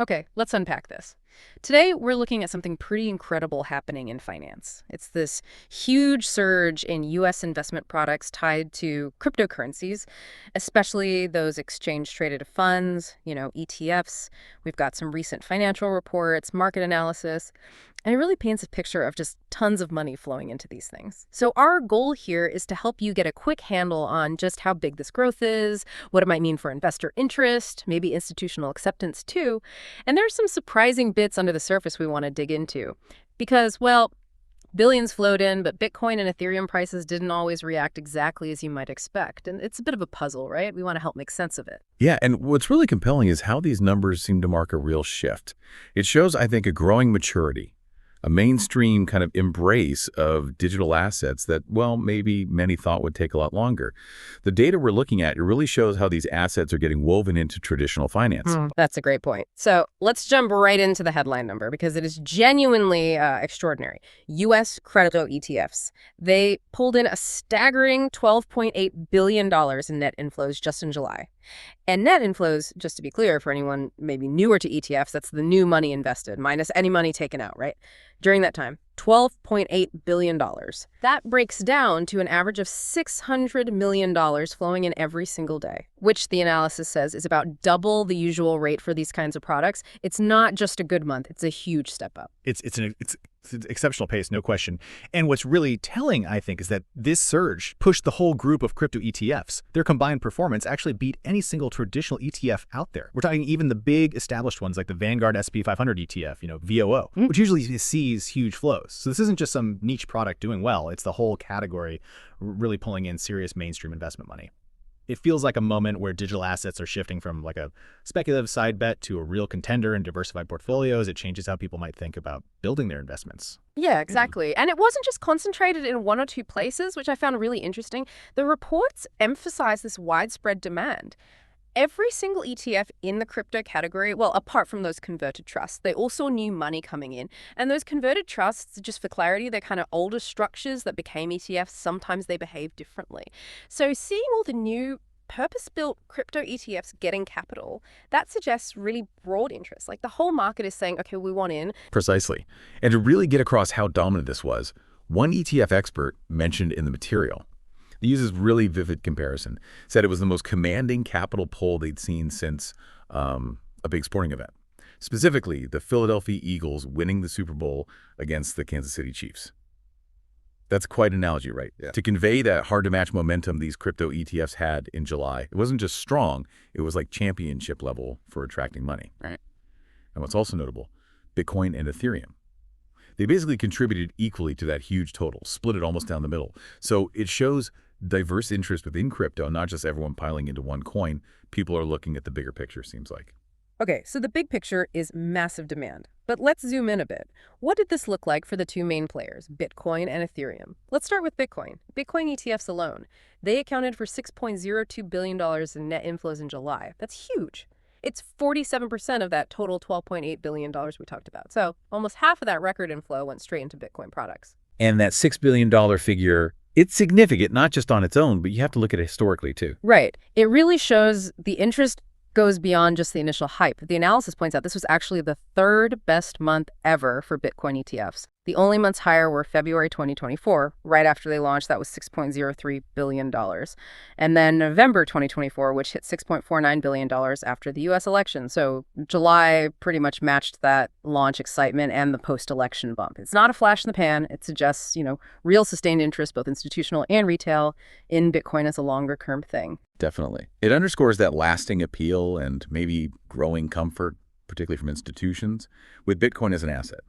Okay, let's unpack this. Today, we're looking at something pretty incredible happening in finance. It's this huge surge in U.S. investment products tied to cryptocurrencies, especially those exchange-traded funds, ETFs. We've got some recent financial reports, market analysis, and it really paints a picture of just tons of money flowing into these things. So our goal here is to help you get a quick handle on just how big this growth is, what it might mean for investor interest, maybe institutional acceptance too, and there's some surprising bits under the surface we want to dig into. Because, well, billions flowed in, but Bitcoin and Ethereum prices didn't always react exactly as you might expect. And it's a bit of a puzzle, right? We want to help make sense of it. Yeah, and what's really compelling is how these numbers seem to mark a real shift. It shows, I think, a growing maturity, a mainstream kind of embrace of digital assets that, well, maybe many thought would take a lot longer. The data we're looking at, it really shows how these assets are getting woven into traditional finance. That's a great point. So let's jump right into the headline number because it is genuinely extraordinary. U.S. crypto ETFs. They pulled in a staggering $12.8 billion in net inflows just in July. And net inflows, just to be clear, for anyone maybe newer to ETFs, that's the new money invested, minus any money taken out, right? During that time, $12.8 billion. That breaks down to an average of $600 million flowing in every single day, which the analysis says is about double the usual rate for these kinds of products. It's not just a good month. It's a huge step up. It's an exceptional pace, no question. And what's really telling, I think, is that this surge pushed the whole group of crypto ETFs. Their combined performance actually beat any single traditional ETF out there. We're talking even the big established ones like the Vanguard SP 500 ETF, VOO, which usually sees huge flows. So this isn't just some niche product doing well. It's the whole category really pulling in serious mainstream investment money. It feels like a moment where digital assets are shifting from like a speculative side bet to a real contender in diversified portfolios. It changes how people might think about building their investments. Yeah, exactly. And it wasn't just concentrated in one or two places, which I found really interesting. The reports emphasize this widespread demand. Every single ETF in the crypto category, well, apart from those converted trusts, they all saw new money coming in. And those converted trusts, just for clarity, they're kind of older structures that became ETFs. Sometimes they behave differently. So seeing all the new purpose-built crypto ETFs getting capital, that suggests really broad interest. Like the whole market is saying, okay, we want in. Precisely. And to really get across how dominant this was, one ETF expert mentioned in the material, he uses really vivid comparison, said it was the most commanding capital pull they'd seen since a big sporting event. Specifically, the Philadelphia Eagles winning the Super Bowl against the Kansas City Chiefs. That's quite an analogy, right? Yeah. To convey that hard-to-match momentum these crypto ETFs had in July, it wasn't just strong, it was like championship level for attracting money. Right. And what's also notable, Bitcoin and Ethereum. They basically contributed equally to that huge total, split it almost down the middle. So it shows diverse interest within crypto, not just everyone piling into one coin. People are looking at the bigger picture, seems like. Okay, so the big picture is massive demand. But let's zoom in a bit. What did this look like for the two main players, Bitcoin and Ethereum? Let's start with Bitcoin. Bitcoin ETFs alone. They accounted for $6.02 billion in net inflows in July. That's huge. It's 47% of that total $12.8 billion we talked about. So almost half of that record inflow went straight into Bitcoin products. And that $6 billion figure, it's significant, not just on its own, but you have to look at it historically too. Right. It really shows the interest goes beyond just the initial hype. The analysis points out this was actually the third best month ever for Bitcoin ETFs. The only months higher were February 2024, right after they launched. That was $6.03 billion. And then November 2024, which hit $6.49 billion after the U.S. election. So July pretty much matched that launch excitement and the post-election bump. It's not a flash in the pan. It suggests, real sustained interest, both institutional and retail, in Bitcoin as a longer-term thing. Definitely. It underscores that lasting appeal and maybe growing comfort, particularly from institutions, with Bitcoin as an asset.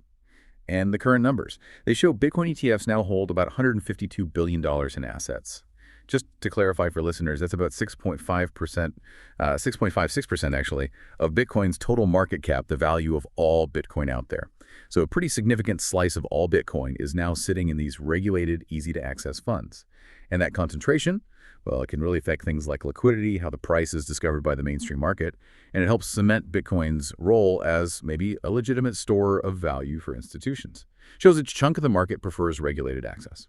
And the current numbers. They show Bitcoin ETFs now hold about $152 billion in assets. Just to clarify for listeners, that's about 6.56% actually, of Bitcoin's total market cap, the value of all Bitcoin out there. So a pretty significant slice of all Bitcoin is now sitting in these regulated, easy-to-access funds. And that concentration, well, it can really affect things like liquidity, how the price is discovered by the mainstream market, and it helps cement Bitcoin's role as maybe a legitimate store of value for institutions. Shows a chunk of the market prefers regulated access.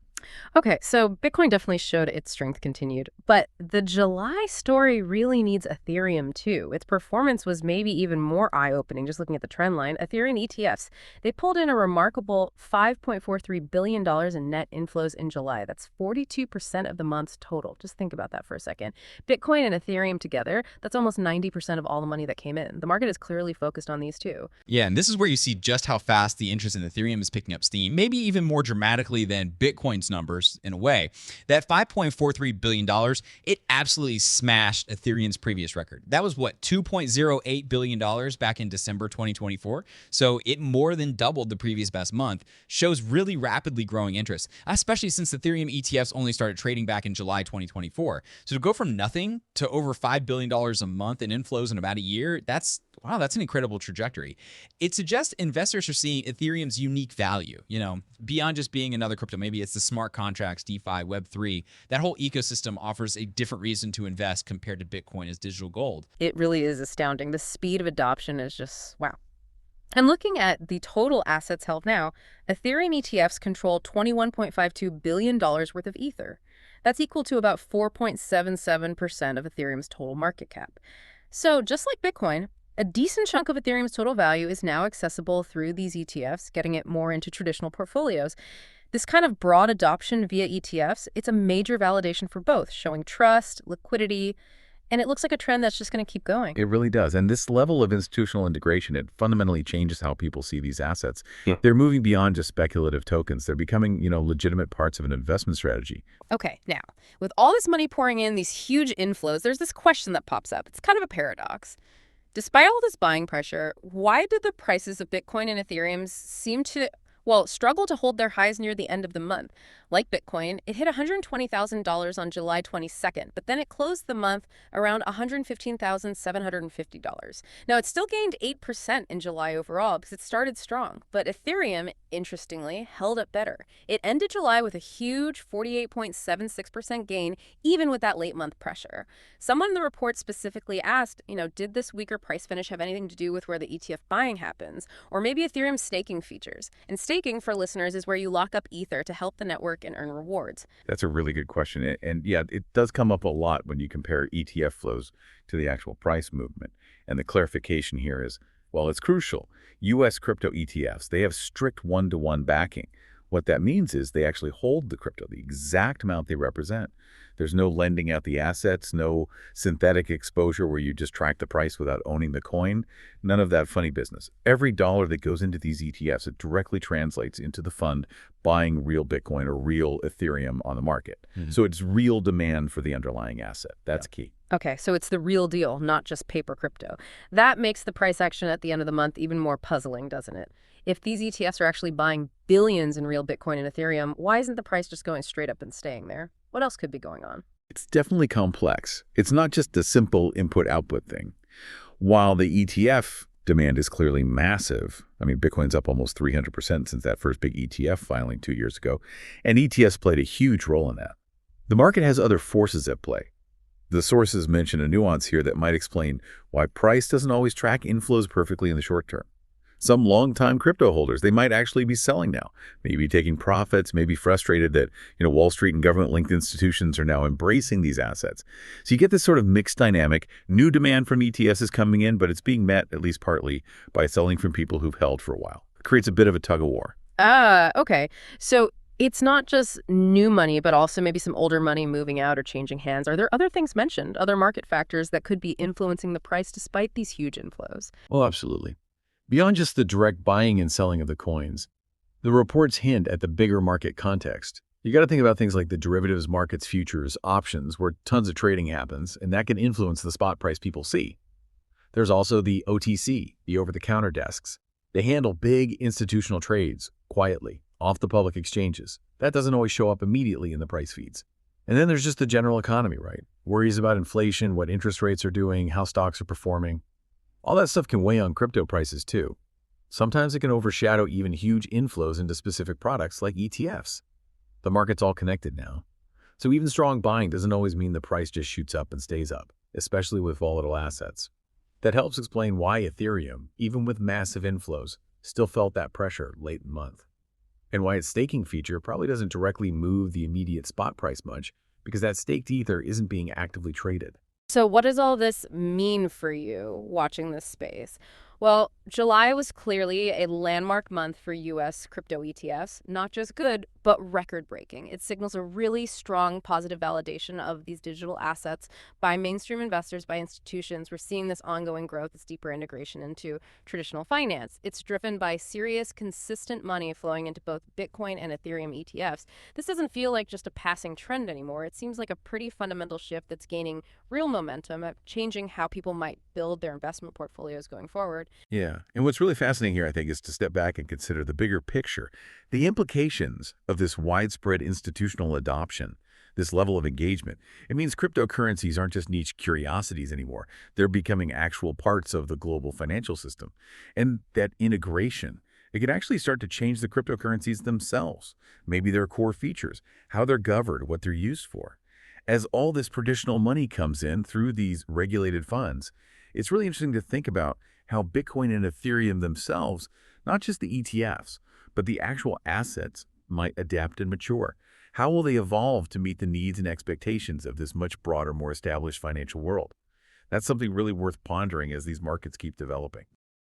Okay, so Bitcoin definitely showed its strength continued, but the July story really needs Ethereum too. Its performance was maybe even more eye-opening just looking at the trend line. Ethereum ETFs, they pulled in a remarkable $5.43 billion in net inflows in July. That's 42% of the month's total. Just think about that for a second. Bitcoin and Ethereum together, that's almost 90% of all the money that came in. The market is clearly focused on these two. Yeah, and this is where you see just how fast the interest in Ethereum is picking up steam, maybe even more dramatically than Bitcoin's numbers in a way. That $5.43 billion, it absolutely smashed Ethereum's previous record. That was what, $2.08 billion back in December 2024? So it more than doubled the previous best month, shows really rapidly growing interest, especially since Ethereum ETFs only started trading back in July 2024. So to go from nothing to over $5 billion a month in inflows in about a year, that's an incredible trajectory. It suggests investors are seeing Ethereum's unique value, beyond just being another crypto. Maybe it's the smart contracts, DeFi, Web3. That whole ecosystem offers a different reason to invest compared to Bitcoin as digital gold. It really is astounding. The speed of adoption is just, wow. And looking at the total assets held now, Ethereum ETFs control $21.52 billion worth of Ether. That's equal to about 4.77% of Ethereum's total market cap. So just like Bitcoin, a decent chunk of Ethereum's total value is now accessible through these ETFs, getting it more into traditional portfolios. This kind of broad adoption via ETFs, it's a major validation for both, showing trust, liquidity, and it looks like a trend that's just going to keep going. It really does. And this level of institutional integration, it fundamentally changes how people see these assets. Yeah. They're moving beyond just speculative tokens. They're becoming, legitimate parts of an investment strategy. Okay, now, with all this money pouring in, these huge inflows, there's this question that pops up. It's kind of a paradox. Despite all this buying pressure, why did the prices of Bitcoin and Ethereum seem to, struggle to hold their highs near the end of the month? Like Bitcoin, it hit $120,000 on July 22nd, but then it closed the month around $115,750. Now, it still gained 8% in July overall because it started strong, but Ethereum, interestingly, held up better. It ended July with a huge 48.76% gain, even with that late month pressure. Someone in the report specifically asked, did this weaker price finish have anything to do with where the ETF buying happens? Or maybe Ethereum's staking features? And staking, for listeners, is where you lock up Ether to help the network and earn rewards. That's a really good question. And yeah, it does come up a lot when you compare ETF flows to the actual price movement. And the clarification here is, well, it's crucial. U.S. crypto ETFs, they have strict one-to-one backing. What that means is they actually hold the crypto, the exact amount they represent. There's no lending out the assets, no synthetic exposure where you just track the price without owning the coin. None of that funny business. Every dollar that goes into these ETFs, it directly translates into the fund buying real Bitcoin or real Ethereum on the market. So it's real demand for the underlying asset. That's key. Okay, so it's the real deal, not just paper crypto. That makes the price action at the end of the month even more puzzling, doesn't it? If these ETFs are actually buying billions in real Bitcoin and Ethereum, why isn't the price just going straight up and staying there? What else could be going on? It's definitely complex. It's not just a simple input-output thing. While the ETF demand is clearly massive, Bitcoin's up almost 300% since that first big ETF filing 2 years ago, and ETFs played a huge role in that. The market has other forces at play. The sources mention a nuance here that might explain why price doesn't always track inflows perfectly in the short term. Some long-time crypto holders, they might actually be selling now, maybe taking profits, maybe frustrated that Wall Street and government-linked institutions are now embracing these assets. So you get this sort of mixed dynamic. New demand from ETFs is coming in, but it's being met, at least partly, by selling from people who've held for a while. It creates a bit of a tug-of-war. Okay. So it's not just new money, but also maybe some older money moving out or changing hands. Are there other things mentioned, other market factors that could be influencing the price despite these huge inflows? Well, absolutely. Beyond just the direct buying and selling of the coins, the reports hint at the bigger market context. You got to think about things like the derivatives markets, futures, options, where tons of trading happens, and that can influence the spot price people see. There's also the OTC, the over-the-counter desks. They handle big institutional trades quietly, off the public exchanges. That doesn't always show up immediately in the price feeds. And then there's just the general economy, right? Worries about inflation, what interest rates are doing, how stocks are performing. All that stuff can weigh on crypto prices too. Sometimes it can overshadow even huge inflows into specific products like ETFs. The market's all connected now. So even strong buying doesn't always mean the price just shoots up and stays up, especially with volatile assets. That helps explain why Ethereum, even with massive inflows, still felt that pressure late in the month. and why its staking feature probably doesn't directly move the immediate spot price much because that staked ether isn't being actively traded. So what does all this mean for you watching this space? Well, July was clearly a landmark month for US crypto ETFs, not just good, but record-breaking. It signals a really strong positive validation of these digital assets by mainstream investors, by institutions. We're seeing this ongoing growth, this deeper integration into traditional finance. It's driven by serious, consistent money flowing into both Bitcoin and Ethereum ETFs. This doesn't feel like just a passing trend anymore. It seems like a pretty fundamental shift that's gaining real momentum at changing how people might build their investment portfolios going forward. Yeah, and what's really fascinating here, I think, is to step back and consider the bigger picture, the implications of this widespread institutional adoption, this level of engagement. It means cryptocurrencies aren't just niche curiosities anymore. They're becoming actual parts of the global financial system. And that integration, it can actually start to change the cryptocurrencies themselves, maybe their core features, how they're governed, what they're used for. As all this traditional money comes in through these regulated funds, it's really interesting to think about how Bitcoin and Ethereum themselves, not just the ETFs, but the actual assets, might adapt and mature. How will they evolve to meet the needs and expectations of this much broader, more established financial world? That's something really worth pondering as these markets keep developing.